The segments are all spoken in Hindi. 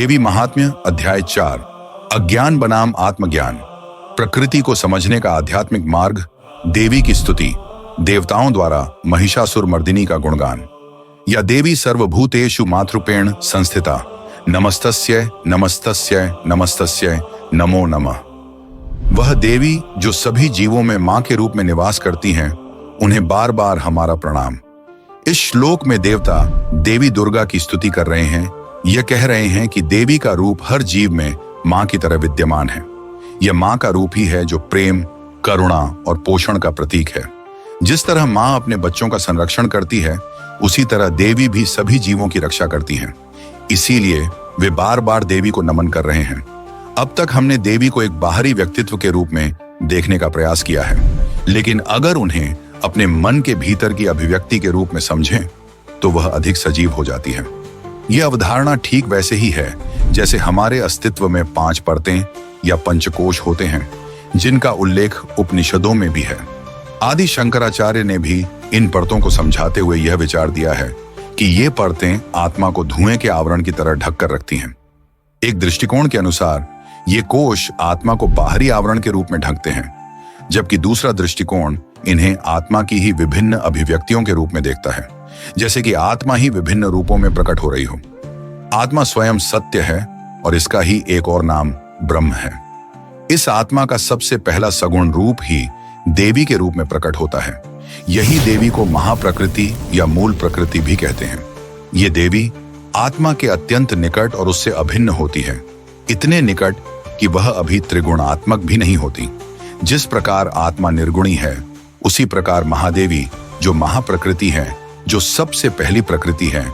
देवी महात्म्य अध्याय 4 अज्ञान बनाम आत्मज्ञान। प्रकृति को समझने का आध्यात्मिक मार्ग। देवी की स्तुति। देवताओं द्वारा महिषासुर मर्दिनी का गुणगान। या देवी सर्वभूतेषु मातृपेण संस्थिता नमस्तस्यै नमस्तस्यै नमस्तस्यै नमो नमः। वह देवी जो सभी जीवों में मां के रूप में निवास करती हैं, उन्हें बार बार हमारा प्रणाम। इस श्लोक में देवता देवी दुर्गा की स्तुति कर रहे हैं। यह कह रहे हैं कि देवी का रूप हर जीव में मां की तरह विद्यमान है। यह मां का रूप ही है जो प्रेम, करुणा और पोषण का प्रतीक है। जिस तरह मां अपने बच्चों का संरक्षण करती है, उसी तरह देवी भी सभी जीवों की रक्षा करती हैं। इसीलिए वे बार बार देवी को नमन कर रहे हैं। अब तक हमने देवी को एक बाहरी व्यक्तित्व के रूप में देखने का प्रयास किया है, लेकिन अगर उन्हें अपने मन के भीतर की अभिव्यक्ति के रूप में समझें, तो वह अधिक सजीव हो जाती है। यह अवधारणा ठीक वैसे ही है जैसे हमारे अस्तित्व में 5 परतें या पंचकोश होते हैं, जिनका उल्लेख उपनिषदों में भी है। आदि शंकराचार्य ने भी इन परतों को समझाते हुए यह विचार दिया है कि ये परतें आत्मा को धुएं के आवरण की तरह ढक कर रखती हैं। एक दृष्टिकोण के अनुसार ये कोश आत्मा को बाहरी आवरण के रूप में ढकते हैं, जबकि दूसरा दृष्टिकोण इन्हें आत्मा की ही विभिन्न अभिव्यक्तियों के रूप में देखता है, जैसे कि आत्मा ही विभिन्न रूपों में प्रकट हो रही हो। आत्मा स्वयं सत्य है और इसका ही एक और नाम ब्रह्म है। इस आत्मा का सबसे पहला सगुण रूप ही देवी के रूप में प्रकट होता है। यही देवी को महाप्रकृति या मूल प्रकृति भी कहते हैं। ये देवी आत्मा के अत्यंत निकट और उससे अभिन्न होती है, इतने निकट कि वह अभी त्रिगुणात्मक भी नहीं होती। जिस प्रकार आत्मा निर्गुणी है, उसी प्रकार महादेवी जो महाप्रकृति है, जो सबसे पहली प्रकृति है,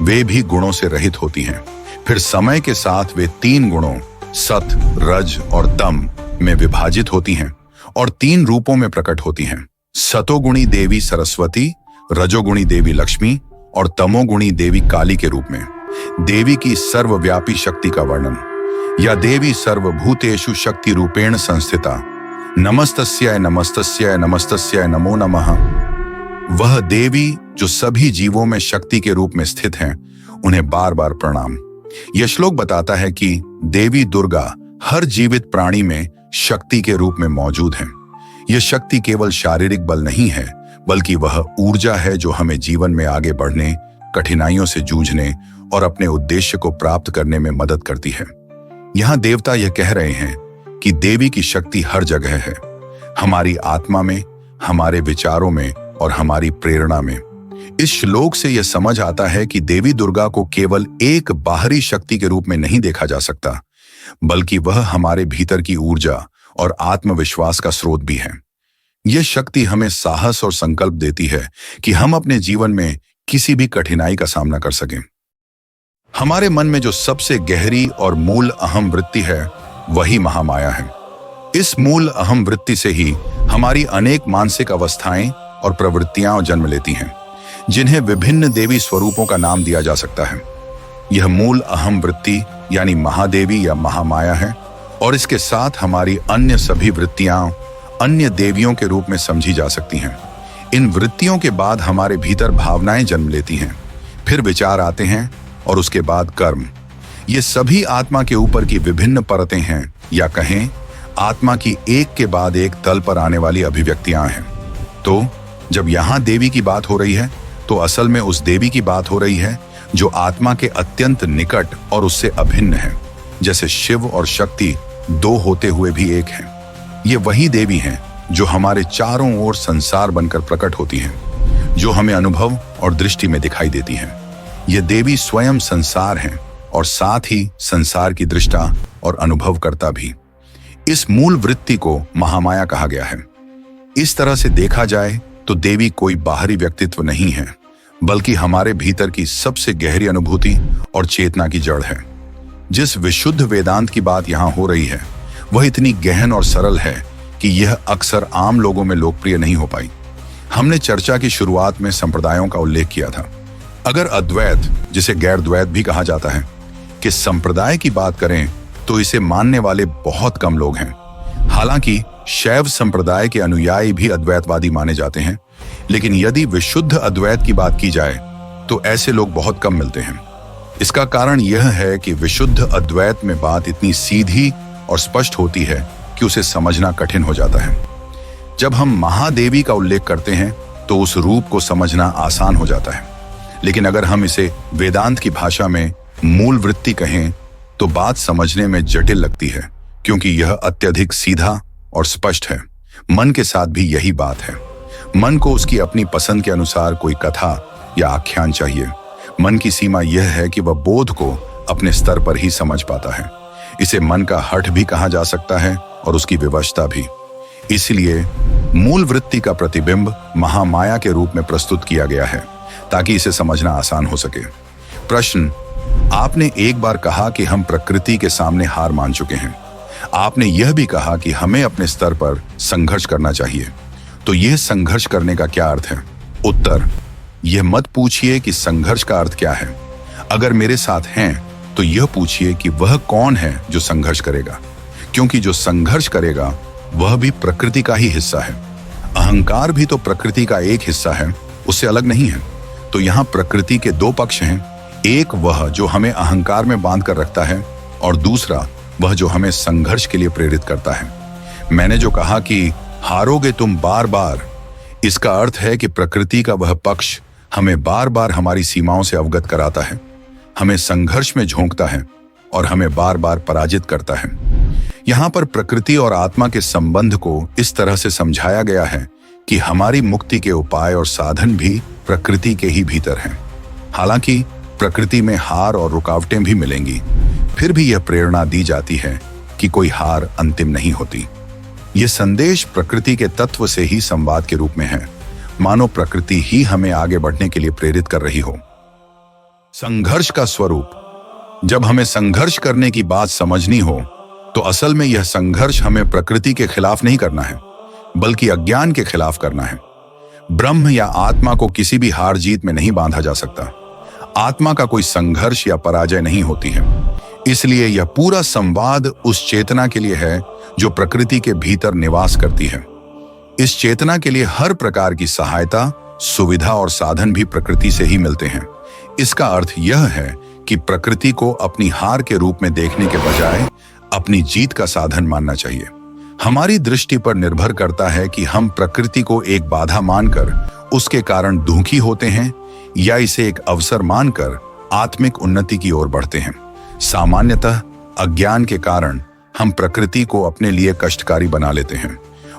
वे भी गुणों से रहित होती हैं। फिर समय के साथ वे 3 गुणों सत, रज और तम में विभाजित होती हैं और 3 रूपों में प्रकट होती हैं। सतोगुणी देवी सरस्वती, रजोगुणी देवी लक्ष्मी और तमोगुणी देवी काली के रूप में। देवी की सर्वव्यापी शक्ति का वर्णन। या देवी सर्वभूतेषु शक्ति रूपेण संस्थिता नमस्तस्यै नमस्तस्यै नमस्तस्यै नमो नमः। वह देवी जो सभी जीवों में शक्ति के रूप में स्थित हैं, उन्हें बार बार प्रणाम। यह श्लोक बताता है कि देवी दुर्गा हर जीवित प्राणी में शक्ति के रूप में मौजूद है। यह शक्ति केवल शारीरिक बल नहीं है, बल्कि वह ऊर्जा है जो हमें जीवन में आगे बढ़ने, कठिनाइयों से जूझने और अपने उद्देश्य को प्राप्त करने में मदद करती है। यहाँ देवता यह कह रहे हैं कि देवी की शक्ति हर जगह है, हमारी आत्मा में, हमारे विचारों में और हमारी प्रेरणा में। इस श्लोक से यह समझ आता है कि देवी दुर्गा को केवल एक बाहरी शक्ति के रूप में नहीं देखा जा सकता, बल्कि वह हमारे भीतर की ऊर्जा और आत्मविश्वास का स्रोत भी है। यह शक्ति हमें साहस और संकल्प देती है कि हम अपने जीवन में किसी भी कठिनाई का सामना कर सकें। हमारे मन में जो सबसे गहरी और मूल अहम वृत्ति है, वही महामाया है। इस मूल अहम वृत्ति से ही हमारी अनेक मानसिक अवस्थाएं और प्रवृत्तियां जन्म लेती हैं, जिन्हें विभिन्न देवी स्वरूपों का नाम दिया जा सकता है। यह मूल अहम वृत्ति यानी महादेवी या महामाया है, और इसके साथ हमारी अन्य सभी वृत्तियां अन्य देवियों के रूप में समझी जा सकती हैं। इन वृत्तियों के बाद हमारे भीतर भावनाएं जन्म लेती हैं, फिर विचार आते हैं और उसके बाद कर्म। ये सभी आत्मा के ऊपर की विभिन्न परतें हैं, या कहें आत्मा की एक के बाद एक तल पर आने वाली अभिव्यक्तियां हैं। तो जब यहाँ देवी की बात हो रही है, तो असल में उस देवी की बात हो रही है जो आत्मा के अत्यंत निकट और उससे अभिन्न है। जैसे शिव और शक्ति 2 होते हुए भी एक हैं। ये वही देवी हैं जो हमारे चारों ओर संसार बनकर प्रकट होती हैं, जो हमें अनुभव और दृष्टि में दिखाई देती हैं। ये देवी स्वयं संसार हैं और साथ ही संसार की दृष्टा और अनुभवकर्ता भी। इस मूल वृत्ति को महामाया कहा गया है। इस तरह से देखा जाए तो देवी कोई बाहरी व्यक्तित्व नहीं है, बल्कि हमारे भीतर की सबसे गहरी अनुभूति और चेतना की जड़ है। जिस विशुद्ध वेदांत की बात यहाँ हो रही है, वह इतनी गहन और सरल है कि यह अक्सर आम लोगों में लोकप्रिय नहीं हो पाई। हमने चर्चा की शुरुआत में संप्रदायों का उल्लेख किया था। अगर अद्वैत, जिसे गैर द्वैत भी कहा जाता है, कि संप्रदाय की बात करें, तो इसे मानने वाले बहुत कम लोग हैं। हालांकि शैव संप्रदाय के अनुयायी भी अद्वैतवादी माने जाते हैं, लेकिन यदि विशुद्ध अद्वैत की बात की जाए तो ऐसे लोग बहुत कम मिलते हैं। इसका कारण यह है कि विशुद्ध अद्वैत में बात इतनी सीधी और स्पष्ट होती है कि उसे समझना कठिन हो जाता है। जब हम महादेवी का उल्लेख करते हैं तो उस रूप को समझना आसान हो जाता है, लेकिन अगर हम इसे वेदांत की भाषा में मूल वृत्ति कहें तो बात समझने में जटिल लगती है, क्योंकि यह अत्यधिक सीधा और स्पष्ट है। मन के साथ भी यही बात है। मन को उसकी अपनी पसंद के अनुसार कोई कथा या आख्यान चाहिए। मन की सीमा यह है कि वह बोध को अपने स्तर पर ही समझ पाता है। इसे मन का हठ भी कहा जा सकता है और उसकी विवशता भी। इसलिए मूल वृत्ति का प्रतिबिंब महामाया के रूप में प्रस्तुत किया गया है ताकि इसे समझना आसान हो सके। प्रश्न: आपने एक बार कहा कि हम प्रकृति के सामने हार मान चुके हैं। आपने यह भी कहा कि हमें अपने स्तर पर संघर्ष करना चाहिए। तो यह संघर्ष करने का क्या अर्थ है? उत्तर: यह मत पूछिए कि संघर्ष का अर्थ क्या है। अगर मेरे साथ हैं तो यह पूछिए कि वह कौन है जो संघर्ष करेगा, क्योंकि जो संघर्ष करेगा वह भी प्रकृति का ही हिस्सा है। अहंकार भी तो प्रकृति का एक हिस्सा है, उससे अलग नहीं है। तो यहाँ प्रकृति के दो पक्ष हैं, एक वह जो हमें अहंकार में बांध कर रखता है और दूसरा वह जो हमें संघर्ष के लिए प्रेरित करता है। मैंने जो कहा कि हारोगे तुम बार बार, इसका अर्थ है कि प्रकृति का वह पक्ष हमें बार बार हमारी सीमाओं से अवगत कराता है, हमें संघर्ष में झोंकता है और हमें बार बार पराजित करता है। यहाँ पर प्रकृति और आत्मा के संबंध को इस तरह से समझाया गया है कि हमारी मुक्ति के उपाय और साधन भी प्रकृति के ही भीतर हैं। हालांकि प्रकृति में हार और रुकावटें भी मिलेंगी, फिर भी यह प्रेरणा दी जाती है कि कोई हार अंतिम नहीं होती। यह संदेश प्रकृति के तत्व से ही संवाद के रूप में है, मानो प्रकृति ही हमें आगे बढ़ने के लिए प्रेरित कर रही हो। संघर्ष का स्वरूप: जब हमें संघर्ष करने की बात समझनी हो तो असल में यह संघर्ष हमें प्रकृति के खिलाफ नहीं करना है, बल्कि अज्ञान के खिलाफ करना है। ब्रह्म या आत्मा को किसी भी हार जीत में नहीं बांधा जा सकता। आत्मा का कोई संघर्ष या पराजय नहीं होती है। इसलिए यह पूरा संवाद उस चेतना के लिए है जो प्रकृति के भीतर निवास करती है। इस चेतना के लिए हर प्रकार की सहायता, सुविधा और साधन भी प्रकृति से ही मिलते हैं। इसका अर्थ यह है कि प्रकृति को अपनी हार के रूप में देखने के बजाय अपनी जीत का साधन मानना चाहिए। हमारी दृष्टि पर निर्भर करता है कि हम प्रकृति को एक बाधा मानकर उसके कारण दुखी होते हैं या इसे एक अवसर मानकर आत्मिक उन्नति की ओर बढ़ते हैं। सामान्यतः अज्ञान के कारण हम प्रकृति को अपने लिए कष्टकारी बना लेते हैं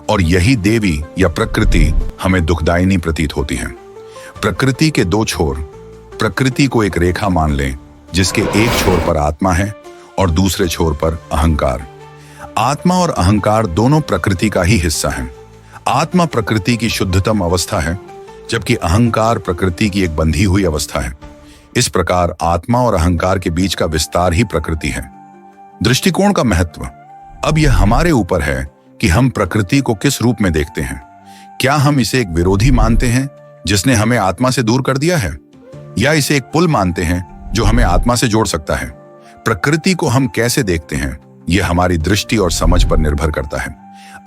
और यही देवी या प्रकृति हमें दुखदायिनी प्रतीत होती है। प्रकृति के दो छोर: प्रकृति को एक रेखा मान लें जिसके एक छोर पर आत्मा है और दूसरे छोर पर अहंकार। आत्मा और अहंकार दोनों प्रकृति का ही हिस्सा हैं। आत्मा प्रकृति की शुद्धतम अवस्था है, जबकि अहंकार प्रकृति की एक बंधी हुई अवस्था है। इस प्रकार आत्मा और अहंकार के बीच का विस्तार ही प्रकृति है। दृष्टिकोण का महत्व: अब यह हमारे ऊपर है कि हम प्रकृति को किस रूप में देखते हैं। क्या हम इसे एक विरोधी मानते हैं जिसने हमें आत्मा से दूर कर दिया है, या इसे एक पुल मानते हैं जो हमें आत्मा से जोड़ सकता है? प्रकृति को हम कैसे देखते हैं, यह हमारी दृष्टि और समझ पर निर्भर करता है।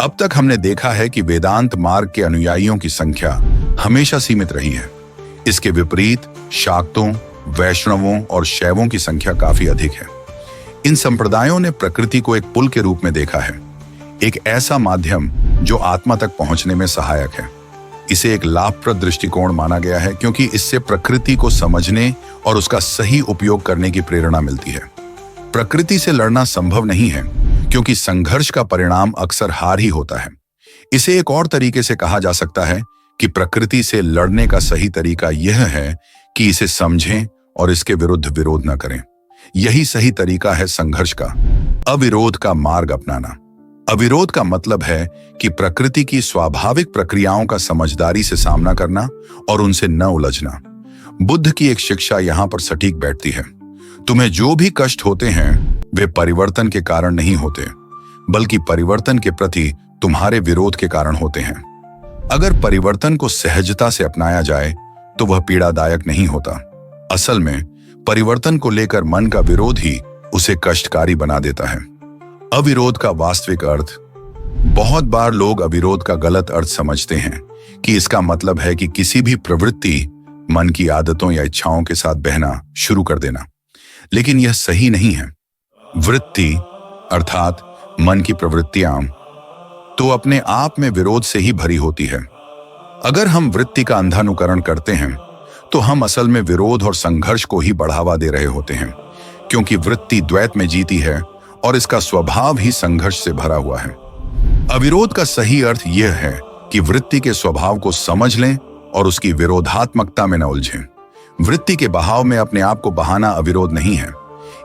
अब तक हमने देखा है कि वेदांत मार्ग के अनुयायियों की संख्या हमेशा सीमित रही है। इसके विपरीत शाक्तों, वैष्णवों और शैवों की संख्या काफी अधिक है। इन संप्रदायों ने प्रकृति को एक पुल के रूप में देखा है, एक ऐसा माध्यम जो आत्मा तक पहुंचने में सहायक है। इसे एक लाभप्रद दृष्टिकोण माना गया है क्योंकि इससे प्रकृति को समझने और उसका सही उपयोग करने की प्रेरणा मिलती है। प्रकृति से लड़ना संभव नहीं है क्योंकि संघर्ष का परिणाम अक्सर हार ही होता है। इसे एक और तरीके से कहा जा सकता है कि प्रकृति से लड़ने का सही तरीका यह है कि इसे समझें और इसके विरुद्ध विरोध न करें। यही सही तरीका है संघर्ष का। अविरोध का मार्ग अपनाना। अविरोध का मतलब है कि प्रकृति की स्वाभाविक प्रक्रियाओं का समझदारी से सामना करना और उनसे न उलझना। बुद्ध की एक शिक्षा यहाँ पर सटीक बैठती है। तुम्हें जो भी कष्ट होते हैं वे परिवर्तन के कारण नहीं होते, बल्कि परिवर्तन के प्रति तुम्हारे विरोध के कारण होते हैं। अगर परिवर्तन को सहजता से अपनाया जाए तो वह पीड़ादायक नहीं होता। असल में परिवर्तन को लेकर मन का विरोध ही उसे कष्टकारी बना देता है। अविरोध का वास्तविक अर्थ: बहुत बार लोग अविरोध का गलत अर्थ समझते हैं कि इसका मतलब है कि किसी भी प्रवृत्ति, मन की आदतों या इच्छाओं के साथ बहना शुरू कर देना। लेकिन यह सही नहीं है। वृत्ति अर्थात मन की प्रवृत्तियां तो अपने आप में विरोध से ही भरी होती है। अगर हम वृत्ति का अंधानुकरण करते हैं तो हम असल में विरोध और संघर्ष को ही बढ़ावा दे रहे होते हैं, क्योंकि वृत्ति द्वैत में जीती है और इसका स्वभाव ही संघर्ष से भरा हुआ है। अविरोध का सही अर्थ यह है कि वृत्ति के स्वभाव को समझ लें और उसकी विरोधात्मकता में न उलझें। वृत्ति के बहाव में अपने आप को बहाना अविरोध नहीं है।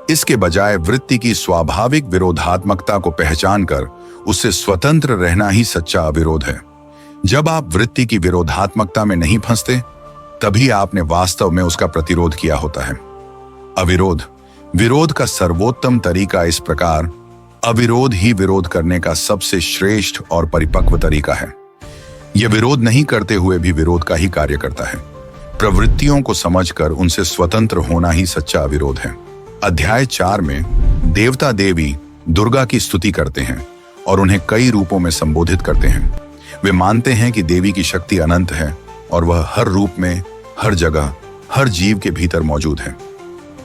इसके बजाय वृत्ति की स्वाभाविक विरोधात्मकता को पहचान कर उससे स्वतंत्र रहना ही सच्चा अविरोध है। जब आप वृत्ति की विरोधात्मकता में नहीं फंसते, तभी आपने वास्तव में उसका प्रतिरोध किया होता है। अविरोध विरोध का सर्वोत्तम तरीका इस प्रकार अविरोध ही विरोध करने का सबसे श्रेष्ठ और परिपक्व तरीका है। यह विरोध नहीं करते हुए भी विरोध का ही कार्य करता है। प्रवृत्तियों को समझकर उनसे स्वतंत्र होना ही सच्चा अविरोध है। अध्याय 4 में देवता देवी दुर्गा की स्तुति करते हैं और उन्हें कई रूपों में संबोधित करते हैं। वे मानते हैं कि देवी की शक्ति अनंत है और वह हर रूप में, हर जगह, हर जीव के भीतर मौजूद है।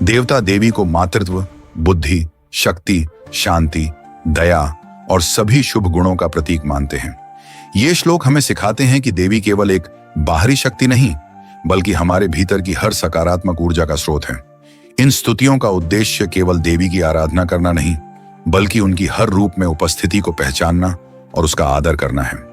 देवता देवी को मातृत्व, बुद्धि, शक्ति, शांति, दया और सभी शुभ गुणों का प्रतीक मानते हैं। ये श्लोक हमें सिखाते हैं कि देवी केवल एक बाहरी शक्ति नहीं, बल्कि हमारे भीतर की हर सकारात्मक ऊर्जा का स्रोत है। इन स्तुतियों का उद्देश्य केवल देवी की आराधना करना नहीं, बल्कि उनकी हर रूप में उपस्थिति को पहचानना और उसका आदर करना है।